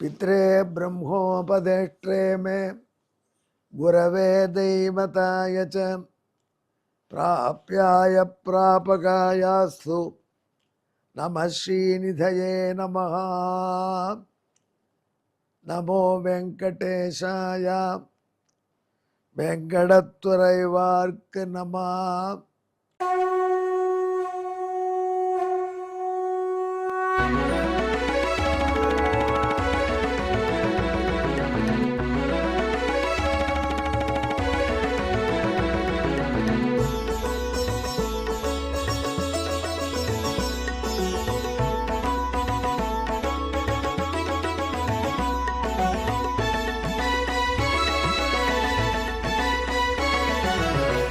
पित्रे ब्रह्मोपदेष्ट्रे मे गुरवे दैवताय च प्राप्याय प्रापकायास्तु नमः श्रीनिधये नमः। नमो वेंकटेशाय वेंकटत्वरैवार्क नमः।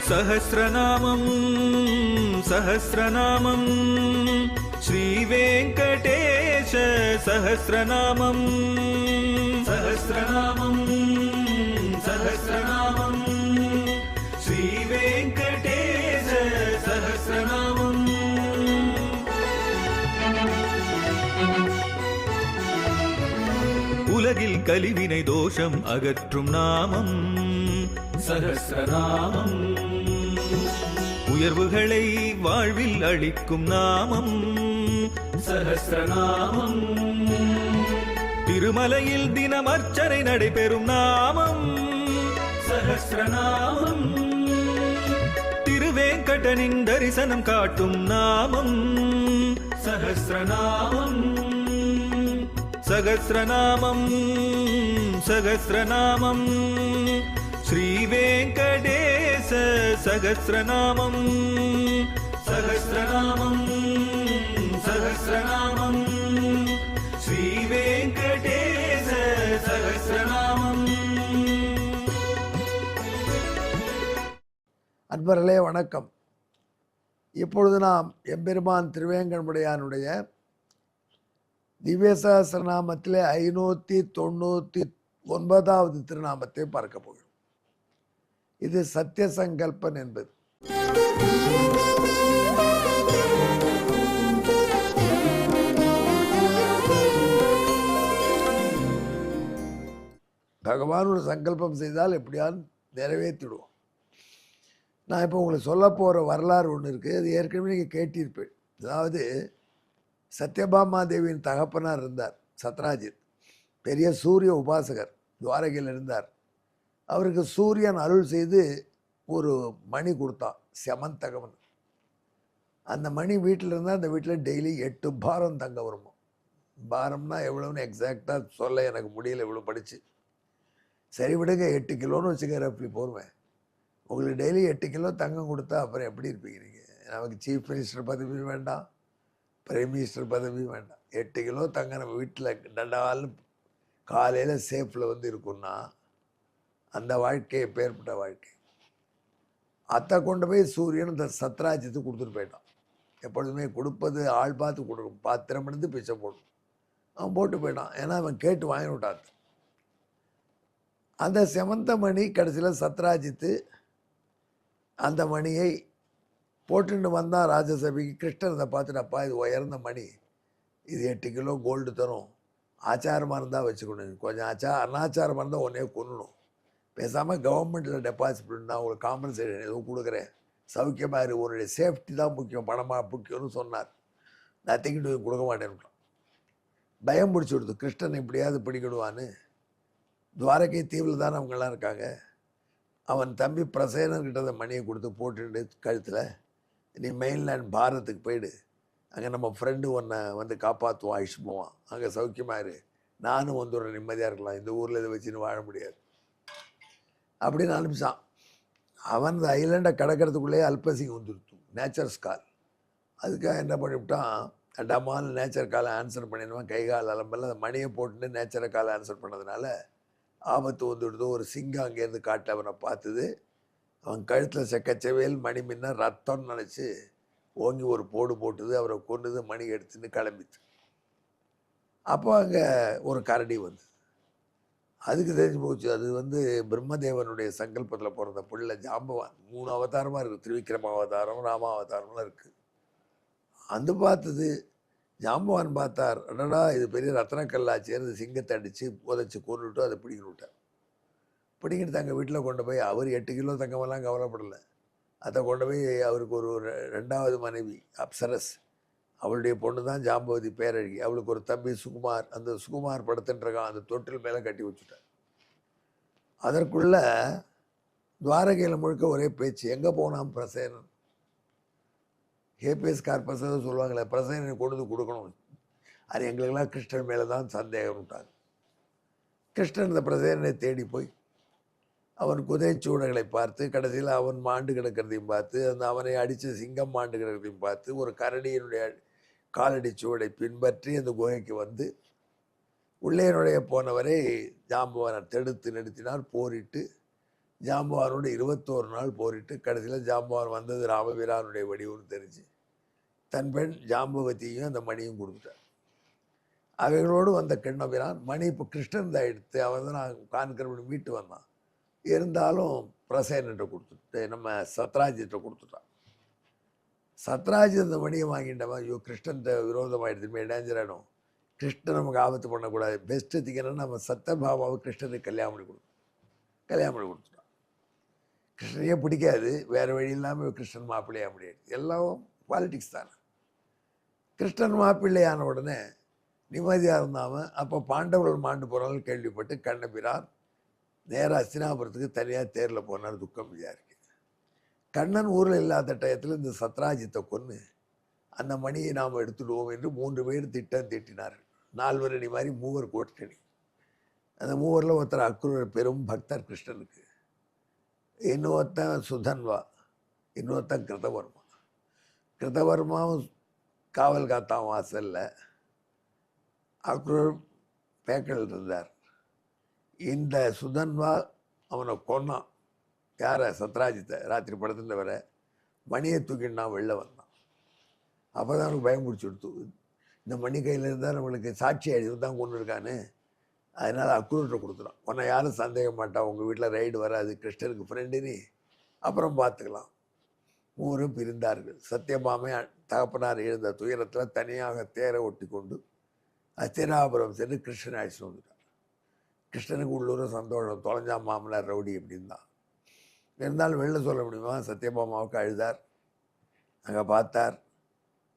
सहस्रनामं सहस्रनामं श्रीवेङ्कटेश सहस्रनामं सहस्रनामं सहस्रनामं श्रीवेङ्कटेश सहस्रनामम् உலகில் கலிவினை தோஷம் அகற்றும் நாமம் சஹஸ்ரநாமம். உயர்வுகளை வாழ்வில் அளிக்கும் நாமம் சஹஸ்ரநாமம். திருமலையில் தினம் அர்ச்சனை நடைபெறும் நாமம் சஹஸ்ரநாமம். திருவேங்கடனின் தரிசனம் காட்டும் நாமம் சஹஸ்ரநாமம். सहस्रनामं सहस्रनामं श्रीवेङ्कटेश सहस्रनामं सहस्रनामं सहस्रनामं श्रीवेङ्कटेश सहस्रनामं. அன்பர்களே வணக்கம். இப்பொழுது நாம் எம்பெருமான் திருவேங்கடமுடையானுடைய திவ்ய சஹஸ்ரநாமத்திலே 599வது திருநாமத்தை பார்க்க போகிறோம். இது சத்திய சங்கல்பன் என்பது. பகவான் ஒரு சங்கல்பம் செய்தால் எப்படியாவது நிறைவேற்றிடுவோம். நான் இப்போ உங்களுக்கு சொல்ல போகிற வரலாறு ஒன்று இருக்குது. அது ஏற்கனவே நீங்கள் கேட்டிருப்பேன். அதாவது சத்யபாமா தேவியின் தகப்பனார் இருந்தார் சத்ராஜித். பெரிய சூரிய உபாசகர், துவாரகையில் இருந்தார். அவருக்கு சூரியன் அருள் செய்து ஒரு மணி கொடுத்தான், செமந்தகம்னு. அந்த மணி வீட்டில் இருந்தால் அந்த வீட்டில் டெய்லி 8 பாரம் தங்க வருமா. பாரம்னா எவ்வளோன்னு எக்ஸாக்டாக சொல்ல எனக்கு முடியல, இவ்வளோ படித்து. சரி விடுங்க, 8 கிலோன்னு வச்சுக்க, ரஃப்லி போடுவேன். உங்களுக்கு டெய்லி 8 கிலோ தங்கம் கொடுத்தா அப்புறம் எப்படி இருப்பீங்க நீங்கள்? நமக்கு சீஃப் மினிஸ்டர் பதவி வேண்டாம், பிரைம் மினிஸ்டர் பதவி வேண்டாம். 8 கிலோ தங்க நம்ம வீட்டில் டண்டாலும் காலையில் சேஃபில் இருக்குன்னா அந்த வாழ்க்கை எப்பேற்பட்ட வாழ்க்கை. அத்தை கொண்டு போய் சூரியன் இந்த சத்ராஜ்யத்துக்கு கொடுத்துட்டு போயிட்டான். எப்பொழுதுமே கொடுப்பது ஆள் பார்த்து கொடுக்கும், பாத்திரம் எடுத்து பிச்சை போடும். அவன் போட்டு போயிட்டான், ஏன்னா அவன் கேட்டு வாங்கி விட்டான். அந்த செமந்த மணி கடைசியில் சத்ராஜித்து அந்த மணியை போட்டுன்னு வந்தான் ராஜசபைக்கு. கிருஷ்ணன் இதை பார்த்துட்டு, அப்பா இது உயர்ந்த மணி, இது 8 கிலோ கோல்டு தரும், ஆச்சாரமாக இருந்தால் வச்சுக்கணும், கொஞ்சம் அனாச்சாரமாக இருந்தால் உடனே கொல்லணும், பேசாமல் கவர்மெண்ட்டில் டெபாசிட் பண்ணி நான் உங்களுக்கு காம்பன்சேஷன் எதுவும் கொடுக்குறேன், சௌக்கியமாக இரு, உன்னுடைய சேஃப்டி தான் முக்கியம், பணமாக முக்கியம்னு சொன்னார். நான் திங்கிட்டு கொடுக்க மாட்டேன்ட்டான். பயம் பிடிச்சி விடுது, கிருஷ்ணன் எப்படியாவது பிடிக்கிடுவான்னு. துவாரகை தீவில் தானே அவங்கெல்லாம் இருக்காங்க. அவன் தம்பி பிரசேனர்கிட்ட அந்த மணியை கொடுத்து போட்டுட்டு கழுத்தில், நீ மெயின்லேண்ட் பாரத்துக்கு போயிடு, அங்கே நம்ம ஃப்ரெண்டு ஒன்றை வந்து காப்பாற்றுவான், அழிச்சு போவான், அங்கே சௌக்கியமாக இரு, நானும் வந்து ஒரு நிம்மதியாக இருக்கலாம், இந்த ஊரில் இதை வச்சுன்னு வாழ முடியாது அப்படின்னு அனுப்பிச்சான். அவன் இந்த ஐலண்டை கடக்கிறதுக்குள்ளேயே அல்பசிங்க வந்துடுத்து, நேச்சர்ஸ் கால். அதுக்காக என்ன பண்ணிவிட்டான், டமால் நேச்சர் காலை ஆன்சர் பண்ணிடுவான், கை கால் அலம்பெல்லாம் அந்த மணியை போட்டுட்டு நேச்சரை காலை ஆன்சர் பண்ணதுனால ஆபத்து வந்துடுதோ. ஒரு சிங்கம் அங்கேருந்து காட்டு அவனை பார்த்தது. அவன் கழுத்தில் செக்கச்சவையில் மணி முன்ன ரத்தம்னு நினச்சி ஓங்கி ஒரு போடு போட்டுது, அவரை கொண்டுது, மணி எடுத்துன்னு கிளம்பித்து. அப்போ அங்கே ஒரு கரடி வந்து, அதுக்கு தெரிஞ்சு போச்சு அது பிரம்மதேவனுடைய சங்கல்பத்தில் பிறந்த பிள்ளை ஜாம்பவான். 3 அவதாரமாக இருக்குது, திருவிக்ரம அவதாரம், ராம அவதாரம்லாம் இருக்குது. அது பார்த்தது, ஜாம்பவான் பார்த்தார், அடடா இது பெரிய ரத்னக்கல்லாச்சேன்னு சிங்கத்தை அடித்து புதைச்சி கொண்டுட்டு அதை பிடிக்கிட்டு விட்டார். பிடிக்கிட்டு தங்கள் வீட்டில் கொண்டு போய் அவர் 8 கிலோ தங்கமெல்லாம் கவலைப்படலை. அதை கொண்டு போய் அவருக்கு ஒரு 2வது மனைவி அப்சரஸ், அவளுடைய பொண்ணு தான் ஜாம்பவதி பேரழகி. அவளுக்கு ஒரு தம்பி சுகுமார், அந்த சுகுமார் படுத்துட்டுருக்கான், அந்த தொட்டில் மேலே கட்டி வச்சுட்டார். அதற்குள்ள துவாரகையில் முழுக்க ஒரே பேச்சு, எங்கே போனான் பிரசேனன்? ஹேபியஸ் கார்பஸ் சொல்லுவாங்களே, பிரசேனனை கொண்டு வந்து கொடுக்கணும். அது எங்களுக்கெல்லாம் கிருஷ்ணன் மேலே தான் சந்தேகம் விட்டாங்க. கிருஷ்ணன் இந்த பிரசேனனை தேடி போய் அவன் குதிரைச்சூடைகளை பார்த்து, கடைசியில் அவன் மாண்டு கிடக்கிறதையும் பார்த்து, அந்த அவனை அடித்த சிங்கம் மாண்டு கிடக்கிறதையும் பார்த்து, ஒரு கரடியினுடைய காலடி சுவடை பின்பற்றி அந்த குகைக்கு வந்து உள்ளே நுழைய போனவரை ஜாம்பவானை தடுத்து நிறுத்தினார். போரிட்டு ஜாம்பவானோடு 21 நாள் போரிட்டு கடைசியில் ஜாம்பவான் வந்தது ராமவீரானுடைய வடிவம்னு தெரிஞ்சு தன் பெண் ஜாம்பவதியும் அந்த மணியும் கொடுத்துட்டார். அவைகளோடு வந்த கிண்ணபிரான் மணி இப்போ கிருஷ்ணன் தான் எடுத்து அவன் தான் நான் கான்கரபடி மீட்டு வந்தான். இருந்தாலும் பிரசேனன்ட்ட கொடுத்துட்டு நம்ம சத்ராஜிட்ட கொடுத்துட்டான். சத்ராஜ் அந்த மணியை வாங்கிட்டவன், ஐயோ கிருஷ்ணன்ட்ட விரோதமாகிடுதுமே, டேஞ்சரானோ, கிருஷ்ணன் நமக்கு ஆபத்து பண்ணக்கூடாது, பெஸ்ட்டு திங்கன்னா நம்ம சத்யபாமாவை கிருஷ்ணனுக்கு கல்யாணம் பண்ணி கொடுத்துட்டான். கிருஷ்ணனையே பிடிக்காது, வேறு வழி இல்லாமல் கிருஷ்ணன் மாப்பிள்ளையாக முடியாது. எல்லாம் பாலிட்டிக்ஸ் தானே. கிருஷ்ணன் மாப்பிள்ளையான உடனே நிம்மதியாக இருந்தாமல் அப்போ பாண்டவர்கள் மாண்டு போனாலும் கேள்விப்பட்டு கண்ணபிரான் நேராக அஸ்தினாபுரத்துக்கு தனியாக தேரில் போனார். துக்கம் விஜயாருக்கு. கண்ணன் ஊரில் இல்லாத டயத்தில் இந்த சத்ராஜித்தை கொன்று அந்த மணியை நாம் எடுத்துடுவோம் என்று 3 பேர் திட்டம் தீட்டினார்கள். 4 அடி மாதிரி 3 கோட்டணி. அந்த 3 ஒருத்தர் அக்ரூர், பெரும் பக்தர் கிருஷ்ணனுக்கு. இன்னொருத்தன் சுதன்வா, இன்னொருத்தன் கிருதவர்மா. கிருதவர்மாவும் காவல் காத்தான் வாசலில். அக்ரூர் பேக்கல் இருந்தார். இந்த சுதன்வா அவனை கொன்னான். யாரை? சத்ராஜித்தை. ராத்திரி படத்தில் வர மணியை தூக்கிட்டு நான் வெளில வந்தான். அப்போ தான் அவனுக்கு பயம் பிடிச்சி கொடுத்து, இந்த மணி கையில் இருந்தால் நம்மளுக்கு சாட்சி அழிவு தான் கொண்டு இருக்கான்னு. அதனால் அக்ரூர்கிட்ட கொடுத்துட்டான். உன்னை யாரும் சந்தேகம் மாட்டான், உங்கள் வீட்டில் ரைடு வராது, கிருஷ்ணனுக்கு ஃப்ரெண்டு நீ, அப்புறம் பார்த்துக்கலாம். 3 பிரிந்தார்கள். சத்யபாமை தகப்பனார் எழுந்த துயரத்தில் தனியாக தேரை ஒட்டி கொண்டு அஸ்தினாபுரம் சென்று கிருஷ்ணன் அழைச்சிட்டு வந்துட்டான். கிருஷ்ணனுக்கு உள்ளூர சந்தோஷம், தொலைஞ்சா மாமனார் ரவுடி அப்படின்னு தான். இருந்தாலும் வெளில சொல்ல முடியுமா? சத்யபாமாவுக்கு அழுதார். அங்கே பார்த்தார்.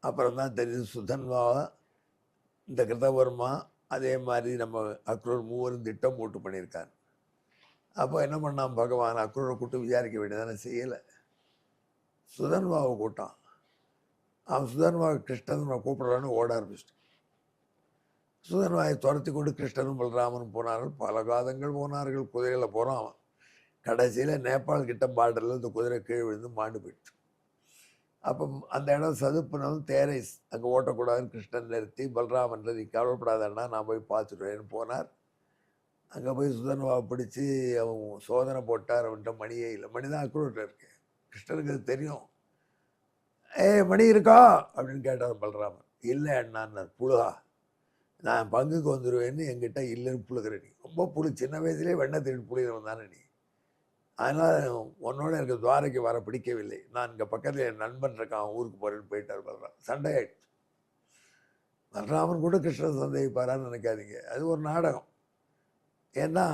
அப்புறம் தான் தெரியுது சுதன்வாவை இந்த கிருதவர்மா அதே மாதிரி நம்ம அக்ரூர் 3 திட்டம் போட்டு பண்ணியிருக்காங்க. அப்போ என்ன பண்ணான் பகவான்? அக்ரூரை கூட்டு விசாரிக்க வேண்டியதானே, செய்யலை. சுதன்வாவை கூட்டான். அவன் சுதன்வாவை கிருஷ்ணன் கூப்பிட்றான்னு ஓட ஆரம்பிச்சிட்டான். சுதன்வாயை துரத்தி கொண்டு கிருஷ்ணனும் பலராமனும் போனார்கள். பல காதங்கள் போனார்கள். குதிரையில் போகிறான் அவன். கடைசியில் நேபாள் கிட்ட பார்டரில் இந்த குதிரை கீழே விழுந்து மாண்டு போயிடுச்சு. அப்போ அந்த இடம் சதுப்புனாலும் தேரை அங்கே ஓட்டக்கூடாதுன்னு கிருஷ்ணன் நிறுத்தி, பலராமன் நீ கவலைப்படாதன்னா நான் போய் பார்த்துடுவேன்னு போனார். அங்கே போய் சுதன்வாவை பிடிச்சி அவன் சோதனை போட்டார். அவன்கிட்ட மணியே இல்லை. மணி தான் அக்ரூர்கிட்ட இருக்கு. கிருஷ்ணனுக்கு அது தெரியும். மணி இருக்கா அப்படின்னு கேட்டார் பலராமன். இல்லை அண்ணான்னார். புழுகா, நான் பங்குக்கு வந்துடுவேன்னு என்கிட்ட இல்லைன்னு புழுகிற நீ. ரொம்ப புழு, சின்ன வயசுலேயே வெண்ணெய் திருட்டு புழுகிறவன் தானே நீ. அதனால் உன்னோட எனக்கு துவாரைக்கு வர பிடிக்கவில்லை. நான் இங்கே பக்கத்தில் என் நண்பன் இருக்கான், ஊருக்கு போகிறேன்னு போயிட்டார் பலராமன். சண்டை ஆயிடுச்சு. பலராமன் கூட கிருஷ்ணன் சந்தேகிப்பாரான்னு நினைக்காதீங்க, அது ஒரு நாடகம். ஏன்னா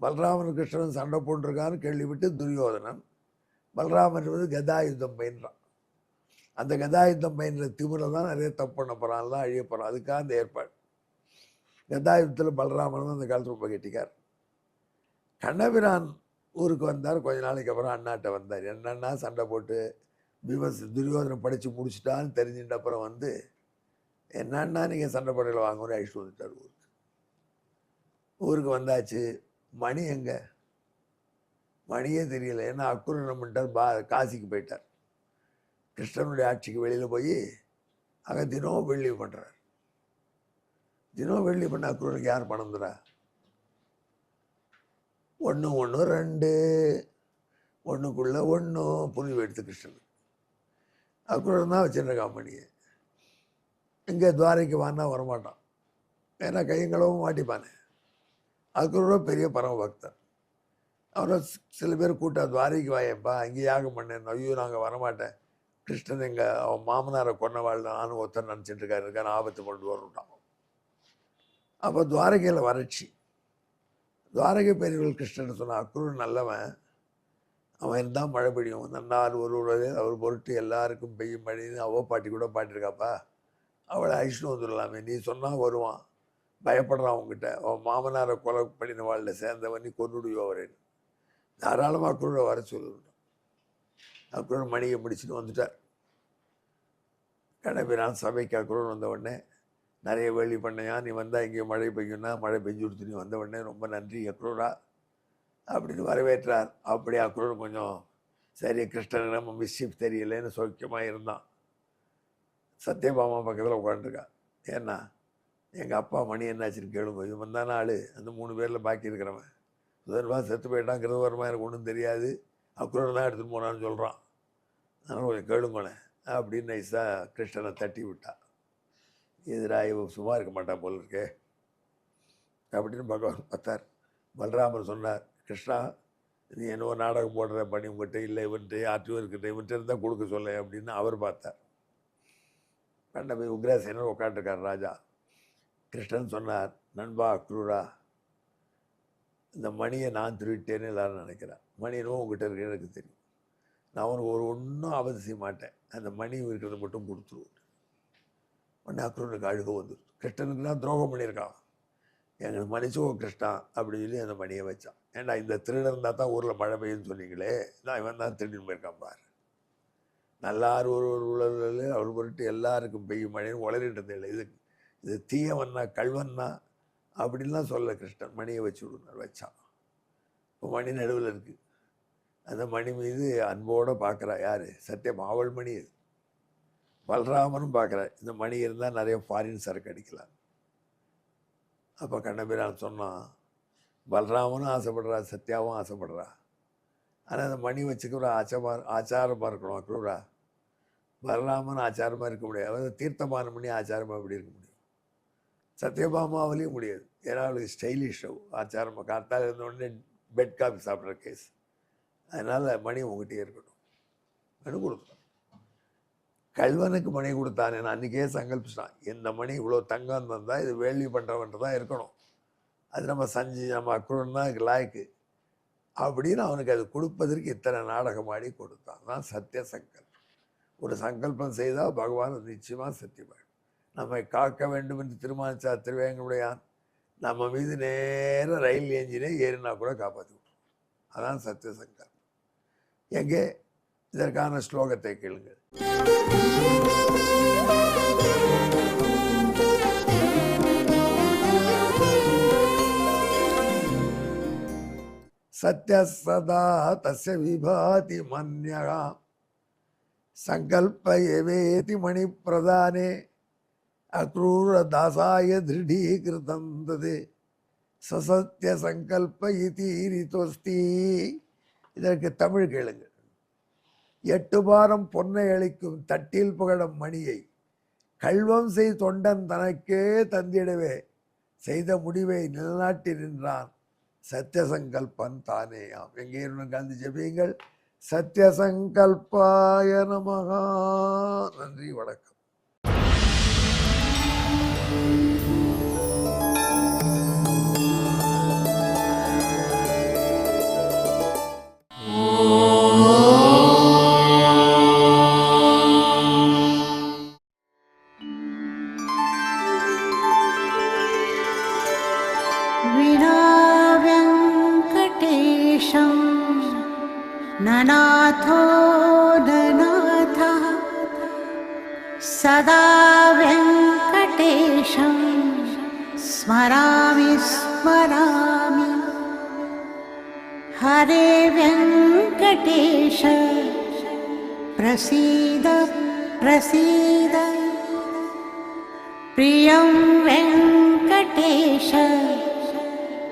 பலராமன் கிருஷ்ணன் சண்டை போட்டிருக்கான்னு கேள்விப்பட்டு துரியோதனன் பலராமன் வந்து கதாயுத்தம் பயின்றான். அந்த கதாயுத்தம் பயின்ற திமிரில் தான் நிறைய தப்பு பண்ண போகிறான்லாம், அழிய போகிறான். அதுக்காக அந்த ஏற்பாடு. கதாயுத்தத்தில் பலராமன் தான் அந்த காலத்தில் ரொம்ப கெட்டிக்கார். கண்ணபிரான் ஊருக்கு வந்தார். கொஞ்ச நாளைக்கு அப்புறம் அண்ணாட்ட வந்தார். என்னன்னா சண்டை போட்டு துரியோதனை படித்து முடிச்சுட்டான்னு தெரிஞ்சுட்ட அப்புறம் வந்து, என்னன்னா நீங்கள் சண்டை போடையில் வாங்கன்னு அழிச்சுட்டு வந்துட்டார் ஊருக்கு வந்தாச்சு. மணி எங்கே? மணியே தெரியல. ஏன்னா அக்ரூர் என்ன பண்ணிட்டார், காசிக்கு போயிட்டார். கிருஷ்ணனுடைய ஆட்சிக்கு வெளியில் போய் அங்கே தினம் வெள்ளி பண்ணுறார். தினம் வெள்ளி பண்ண அக்ரூருக்கு யார் பணம் தரா? 1 1 2 1க்குள்ள 1 புரிவு எடுத்து கிருஷ்ணன். அக்ரூர் தான் வச்சுருக்கான் மணியை. இங்கே துவாரைக்கு வானா வரமாட்டான். ஏன்னா கையங்களவும் மாட்டிப்பானே. அக்ரூரோ பெரிய பரம பக்தன். அவரை சில பேர் கூட்டா, துவாரைக்கு வாயப்பா, அங்கே யாகம் பண்ணேன். ஐயோ நாங்கள் வரமாட்டேன், கிருஷ்ணன் அவன் மாமனாரை கொன்னவாள் நானும் ஒருத்தர் நினச்சிட்டு இருக்காரு ஆபத்து கொண்டு வரட்டான். அப்போ துவாரகையில் வறட்சி. துவாரகை பெரியவர்கள் கிருஷ்ணன் சொன்ன அக்ரூர் நல்லவன், அவன் இருந்தால் மழை பெய்யும், நன்னார் ஒருவரே அவர் பொருட்டு எல்லாருக்கும் பெய்யும் மழைன்னு அவ பாட்டி கூட பாட்டிருக்காப்பா, அவளை அழிச்சுட்டு வந்துடலாமே, நீ சொன்னால் வருவான், பயப்படுறான் அவங்ககிட்ட, அவன் மாமனாரை கொலை பண்ணினவாளில் சேர்ந்தவன், நீ கொண்டுடுவோ அவரேன்னு தாராளமாக அக்ரூரை வர சொல்லணும். அக்ரூர் மணியை பிடிச்சிட்டு வந்துட்டார். கண்ணபிரான் சபைக்கு அக்ரூர் வந்த உடனே, நிறைய வேலி பண்ணையா, நீ வந்தால் இங்கே மழை பெய்யும்னா மழை பெஞ்சு கொடுத்து நீ வந்த உடனே ரொம்ப நன்றி அக்ரூரா அப்படின்னு வரவேற்றார். அப்படி அக்ரூர் கொஞ்சம் சரி கிருஷ்ணன் நம்ம மிஸ்ஷிப் தெரியலேன்னு சௌக்கியமாக இருந்தான். சத்யபாமா பக்கத்தில் உட்காந்துருக்கான். ஏன்னா எங்கள் அப்பா மணி என்னாச்சுன்னு கேளுங்க, இவன் தானே ஆள், அந்த 3 பேரில் பாக்கி இருக்கிறவன், சுதர்மா செத்து போயிட்டான், கிருதவர்மா எனக்கு ஒன்றும் தெரியாது, அக்ரூர் தான் எடுத்துகிட்டு போனான்னு சொல்கிறான், அதனால் கொஞ்சம் கேளுங்களேன் அப்படின்னு நைஸாக கிருஷ்ணனை தட்டி விட்டா. எதிராக இவன் சும்மா இருக்க மாட்டான் போல இருக்கே அப்படின்னு பகவான் பார்த்தார். பலராமர் சொன்னார், கிருஷ்ணா நீ என்னவோ நாடகம் போடுற பண்ணி உங்கள்கிட்ட இல்லை, இவன்ட்டு யார்ட்டையும் இருக்கிட்ட, இவன்ட்டு இருந்தால் கொடுக்க சொல்ல அப்படின்னு அவர் பார்த்தார். கண்ட போய் உக்ரசேனர் உட்காந்துருக்கார் ராஜா. கிருஷ்ணன் சொன்னார், நண்பா அக்ரூரா, இந்த மணியை நான் திருவிட்டேன்னு எல்லாரும் நினைக்கிறேன், மணி என்னவோ உங்கள்கிட்ட இருக்கு எனக்கு தெரியும், நான் உனக்கு ஒன்றும் ஆபத்து செய்ய மாட்டேன், அந்த மணி இருக்கிறத மட்டும் கொடுத்துருவோம். உடனே அக்ரூருக்கு அழுக வந்துடும், கிருஷ்ணனுக்குலாம் துரோகம் பண்ணியிருக்கான், எங்களுக்கு மன்னிச்சுக்கோ கிருஷ்ணா அப்படின்னு சொல்லி அந்த மணியை வச்சான். ஏன்னா இந்த திருடன் இருந்தால் தான் ஊரில் மழை பெய்யுன்னு சொன்னீங்களே, நான் இவன் தான் திருடின்னு போயிருக்கான் பாரு, நல்லார் ஒரு உழல் அவர் பொருட்டு எல்லாருக்கும் பெய்யும் மழைன்னு உளறிட்டு இருந்தேன், இது தீயவன்னா கல்வன்னா அப்படின்லாம் சொல்ல கிருஷ்ணன் மணியை வச்சு விடுனார். வச்சான். இப்போ மணி நடுவில் இருக்குது. அந்த மணி மீது அன்போடு பார்க்குறா யார்? சத்தியம் அவள் மணி. அது பலராமனும் பார்க்குறார், இந்த மணி இருந்தால் நிறைய ஃபாரின் சரக்கு அடிக்கலாம். அப்போ கண்ணபிரான் சொன்னான், பலராமனும் ஆசைப்படுறா, சத்யாவும் ஆசைப்படுறா, ஆனால் அந்த மணி வச்சுக்கிற ஆச்சாரமாக இருக்கணும் அக்ரூரா. பலராமன் ஆச்சாரமாக இருக்க முடியாது, அதாவது தீர்த்தமான மணி ஆச்சாரமாக எப்படி இருக்க முடியும்? சத்யபாமாவிலையும் முடியாது, ஏன்னா அவளுக்கு ஸ்டைலிஷ் ஆச்சாரமாக காத்தால் இருந்தோடனே பெட் காஃபி சாப்பிட்ற கேஸ். அதனால் மணி உங்கள்கிட்டயே இருக்கட்டும் மணி கொடுத்தான். கல்வனுக்கு மணி கொடுத்தானே, நான் அன்றைக்கே சங்கல்பிச்சான், இந்த மணி இவ்வளோ தங்கம் தந்தால் இது வேள்வி பண்ணுறவன்ட்டு தான் இருக்கணும், அது நம்ம நம்ம அக்ரூரன் தான் இதுக்கு லாய்க்கு அப்படின்னு அவனுக்கு அது கொடுப்பதற்கு இத்தனை நாடகம் ஆடி கொடுத்தான். தான் சத்திய சங்கல்பம். ஒரு சங்கல்பம் செய்தால் பகவான் நிச்சயமாக சத்தியமாக நம்மை காக்க வேண்டும் என்று தீர்மானித்தார் திருவேங்கடமுடையான். நம்ம மீது நேர ரயில் என்ஜினே ஏறினா கூட காப்பாற்றி விட்டுரும். அதான் சத்திய சங்கல்பம். எங்கே இதற்கான ஸ்லோகத்தை கேளுங்கள். சத்ய சதா தஸ்ய விபாதி மன்யகா சங்கல்ப எவேதி மணி பிரதானே அக்ரூர தாசாய திருடீகிருதம் தது சசத்ய சங்கல்ப இதீரிதோஸ்தி. இதற்கு தமிழ் கேளுங்கள். 8 பாரம் பொன்னை அளிக்கும் தட்டில் புகழும் மணியை கல்வம் செய் தொண்டன் தனக்கே தந்திடவே செய்த முடிவை நிலநாட்டி நின்றான் சத்தியசங்கல்பன் தானேயாம். எங்கே கலந்து ஜெபியுங்கள். சத்தியசங்கல்பாய நமஹா. நன்றி, வணக்கம். ननाथो ननाथः सदा वेङ्कटेशं स्मरामि स्मरामि. हरे वेङ्कटेश प्रसीद प्रसीद. प्रियं वेङ्कटेश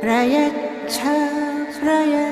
प्रयच्छ प्रयच्छ.